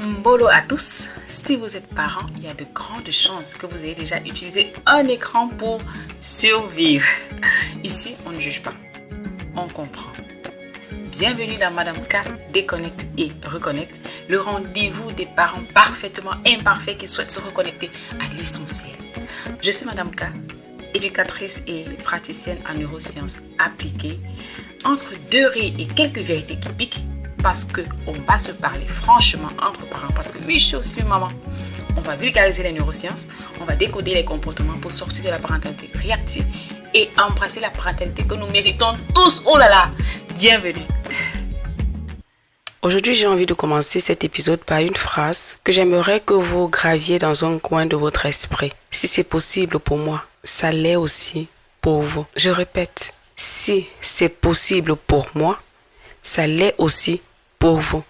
Mbolo à tous, si vous êtes parents, il y a de grandes chances que vous ayez déjà utilisé un écran pour survivre. Ici, on ne juge pas, on comprend. Bienvenue dans Madame K, déconnecte et reconnecte, le rendez-vous des parents parfaitement imparfaits qui souhaitent se reconnecter à l'essentiel. Je suis Madame K, éducatrice et praticienne en neurosciences appliquées, entre deux rires et quelques vérités qui piquent, parce qu'on va se parler franchement entre parents, parce que oui, je suis aussi maman. On va vulgariser les neurosciences, on va décoder les comportements pour sortir de la parentalité réactive et embrasser la parentalité que nous méritons tous. Oh là là, bienvenue. Aujourd'hui, j'ai envie de commencer cet épisode par une phrase que j'aimerais que vous graviez dans un coin de votre esprit. Si c'est possible pour moi, ça l'est aussi pour vous. Je répète, si c'est possible pour moi, ça l'est aussi pour vous.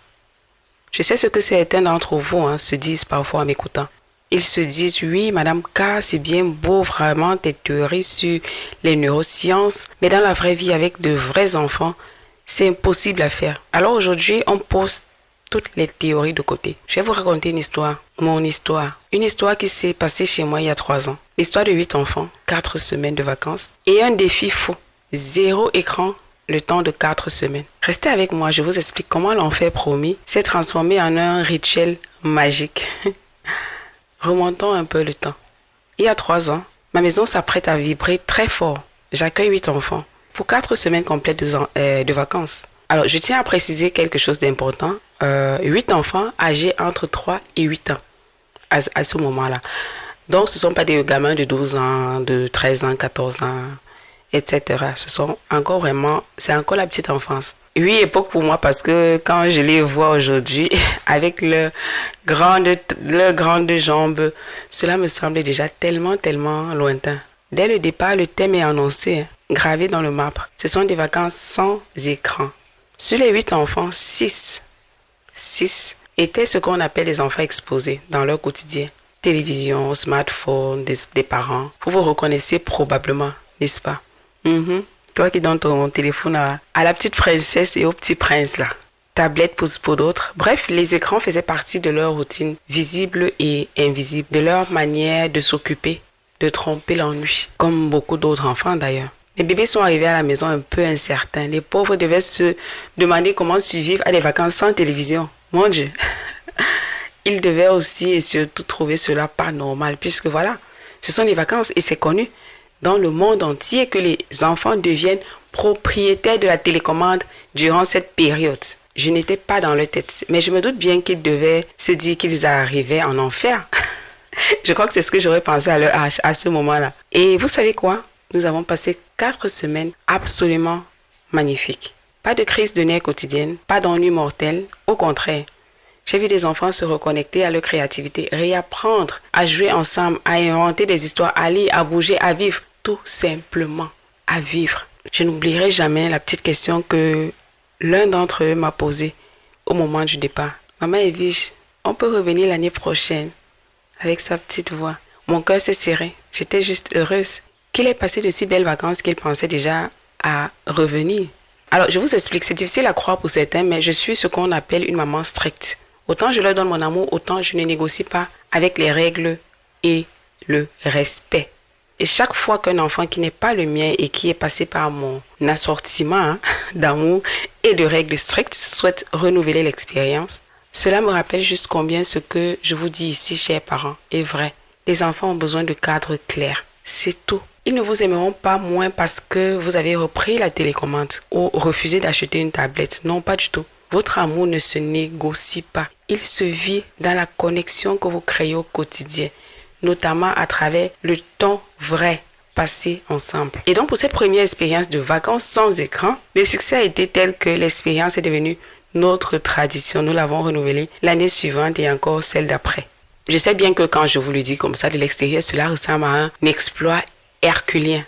Je sais ce que certains d'entre vous se disent parfois en m'écoutant. Ils se disent, oui, Madame K, c'est bien beau vraiment tes théories sur les neurosciences, mais dans la vraie vie avec de vrais enfants, c'est impossible à faire. Alors aujourd'hui, on pose toutes les théories de côté. Je vais vous raconter une histoire, mon histoire. Une histoire qui s'est passée chez moi il y a 3 ans. L'histoire de 8 enfants, 4 semaines de vacances et un défi fou. 0 écran le temps de 4 semaines. Restez avec moi, je vous explique comment l'enfer promis s'est transformé en un rituel magique. Remontons un peu le temps. Il y a 3 ans, ma maison s'apprête à vibrer très fort. J'accueille 8 enfants pour 4 semaines complètes de vacances. Alors, je tiens à préciser quelque chose d'important. 8 enfants âgés entre 3 et 8 ans à ce moment-là. Donc, ce ne sont pas des gamins de 12 ans, de 13 ans, 14 ans, etc. C'est encore la petite enfance. Oui, époque pour moi parce que quand je les vois aujourd'hui, avec leurs grandes jambes, cela me semble déjà tellement lointain. Dès le départ, le thème est annoncé, gravé dans le marbre. Ce sont des vacances sans écran. Sur les 8 enfants, 6 étaient ce qu'on appelle les enfants exposés dans leur quotidien. Télévision, smartphone, des parents. Vous vous reconnaissez probablement, n'est-ce pas? Toi qui donnes ton téléphone à la petite princesse et au petit prince là. Tablette pour d'autres. Bref, les écrans faisaient partie de leur routine, visible et invisible, de leur manière de s'occuper, de tromper l'ennui, comme beaucoup d'autres enfants d'ailleurs. Les bébés sont arrivés à la maison un peu incertains. Les pauvres devaient se demander comment survivre à des vacances sans télévision. Mon Dieu. Ils devaient aussi et surtout trouver cela pas normal, puisque voilà, ce sont des vacances et c'est connu dans le monde entier que les enfants deviennent propriétaires de la télécommande durant cette période. Je n'étais pas dans leur tête, mais je me doute bien qu'ils devaient se dire qu'ils arrivaient en enfer. Je crois que c'est ce que j'aurais pensé à leur âge, à ce moment-là. Et vous savez quoi? Nous avons passé 4 semaines absolument magnifiques. Pas de crise de nerfs quotidienne, pas d'ennui mortel, au contraire. J'ai vu des enfants se reconnecter à leur créativité, réapprendre à jouer ensemble, à inventer des histoires, à lire, à bouger, à vivre. Tout simplement, à vivre. Je n'oublierai jamais la petite question que l'un d'entre eux m'a posée au moment du départ. Maman Evige, on peut revenir l'année prochaine avec sa petite voix. Mon cœur s'est serré. J'étais juste heureuse qu'il ait passé de si belles vacances qu'il pensait déjà à revenir. Alors, je vous explique, c'est difficile à croire pour certains, mais je suis ce qu'on appelle une maman stricte. Autant je leur donne mon amour, autant je ne négocie pas avec les règles et le respect. Et chaque fois qu'un enfant qui n'est pas le mien et qui est passé par mon assortiment d'amour et de règles strictes souhaite renouveler l'expérience, cela me rappelle juste combien ce que je vous dis ici, chers parents, est vrai. Les enfants ont besoin de cadres clairs. C'est tout. Ils ne vous aimeront pas moins parce que vous avez repris la télécommande ou refusé d'acheter une tablette. Non, pas du tout. Votre amour ne se négocie pas. Il se vit dans la connexion que vous créez au quotidien, notamment à travers le temps vrai passé ensemble. Et donc pour cette première expérience de vacances sans écran, le succès a été tel que l'expérience est devenue notre tradition. Nous l'avons renouvelée l'année suivante et encore celle d'après. Je sais bien que quand je vous le dis comme ça de l'extérieur, cela ressemble à un exploit herculien,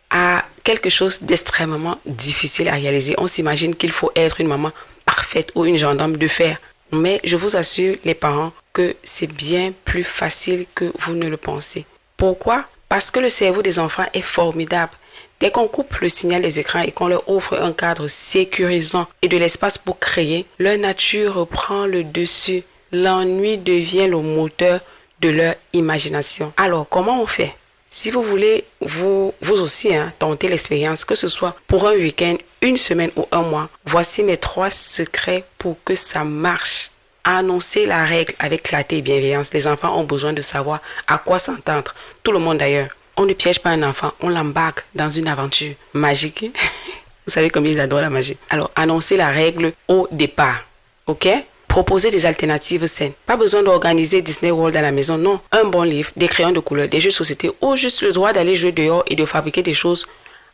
à quelque chose d'extrêmement difficile à réaliser. On s'imagine qu'il faut être une maman parfaite ou une gendarme de fer. Mais je vous assure, les parents, que c'est bien plus facile que vous ne le pensez. Pourquoi? Parce que le cerveau des enfants est formidable. Dès qu'on coupe le signal des écrans et qu'on leur offre un cadre sécurisant et de l'espace pour créer, leur nature reprend le dessus. L'ennui devient le moteur de leur imagination. Alors, comment on fait? Si vous voulez, vous aussi, tenter l'expérience, que ce soit pour un week-end, une semaine ou un mois, voici mes 3 secrets pour que ça marche. Annoncer la règle avec clarté et bienveillance. Les enfants ont besoin de savoir à quoi s'entendre. Tout le monde d'ailleurs. On ne piège pas un enfant, on l'embarque dans une aventure magique. Vous savez combien ils adorent la magie. Alors, annoncer la règle au départ. Ok? Proposer des alternatives saines. Pas besoin d'organiser Disney World à la maison, non. Un bon livre, des crayons de couleur, des jeux de société ou juste le droit d'aller jouer dehors et de fabriquer des choses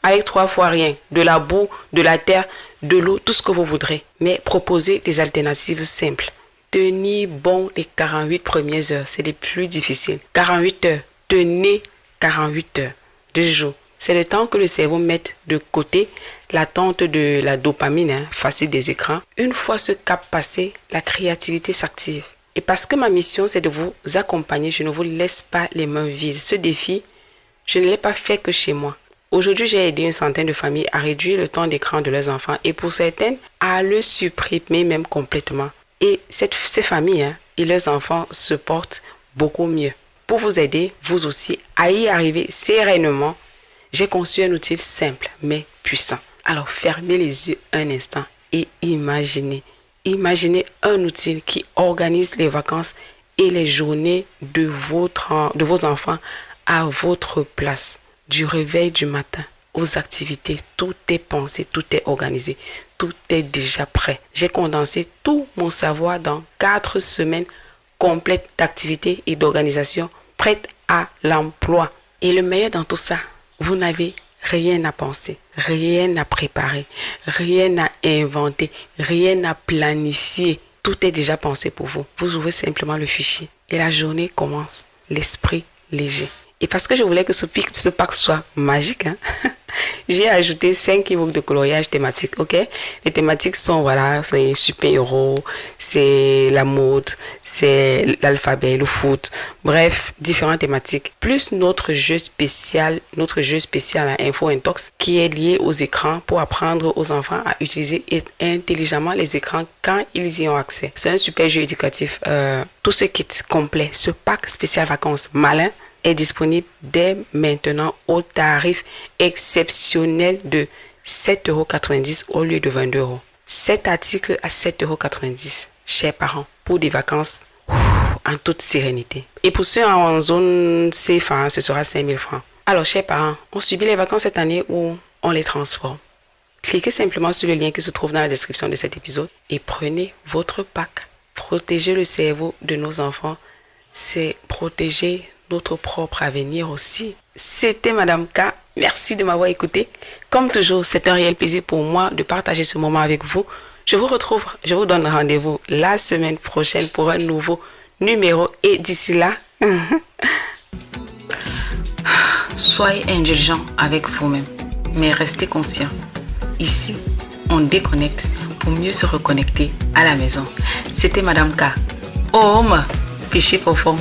avec 3 fois rien. De la boue, de la terre, de l'eau, tout ce que vous voudrez. Mais proposer des alternatives simples. Tenir bon les 48 premières heures, c'est les plus difficiles. 48 heures. Tenez 48 heures de jour. C'est le temps que le cerveau met de côté l'attente de la dopamine facile des écrans. Une fois ce cap passé, la créativité s'active. Et parce que ma mission, c'est de vous accompagner, je ne vous laisse pas les mains vides. Ce défi, je ne l'ai pas fait que chez moi. Aujourd'hui, j'ai aidé une centaine de familles à réduire le temps d'écran de leurs enfants et pour certaines, à le supprimer même complètement. Et ces familles et leurs enfants se portent beaucoup mieux. Pour vous aider, vous aussi, à y arriver sereinement, j'ai conçu un outil simple mais puissant. Alors fermez les yeux un instant et imaginez. Imaginez un outil qui organise les vacances et les journées de vos enfants à votre place. Du réveil du matin aux activités, tout est pensé, tout est organisé, tout est déjà prêt. J'ai condensé tout mon savoir dans 4 semaines complètes d'activités et d'organisation prêtes à l'emploi. Et le meilleur dans tout ça, vous n'avez rien à penser, rien à préparer, rien à inventer, rien à planifier. Tout est déjà pensé pour vous. Vous ouvrez simplement le fichier et la journée commence, l'esprit léger. Et parce que je voulais que ce pack soit magique, j'ai ajouté 5 e-books de coloriage thématique, ok? Les thématiques sont, c'est super-héros, c'est la mode, c'est l'alphabet, le foot, bref, différentes thématiques. Plus notre jeu spécial à Info Intox, qui est lié aux écrans pour apprendre aux enfants à utiliser intelligemment les écrans quand ils y ont accès. C'est un super jeu éducatif. Tout ce kit complet, ce pack spécial vacances malin, est disponible dès maintenant au tarif exceptionnel de 7,90 € au lieu de 22 €. 7 articles à 7,90 €, chers parents, pour des vacances en toute sérénité. Et pour ceux en zone CFA, ce sera 5 000 francs. Alors, chers parents, on subit les vacances cette année ou on les transforme? Cliquez simplement sur le lien qui se trouve dans la description de cet épisode et prenez votre pack. Protéger le cerveau de nos enfants, c'est protéger notre propre avenir aussi. C'était Madame K. Merci de m'avoir écouté. Comme toujours, c'est un réel plaisir pour moi de partager ce moment avec vous. Je vous donne rendez-vous la semaine prochaine pour un nouveau numéro. Et d'ici là, soyez indulgents avec vous-même, mais restez conscients. Ici, on déconnecte pour mieux se reconnecter à la maison. C'était Madame K. Home, Pichi Profond.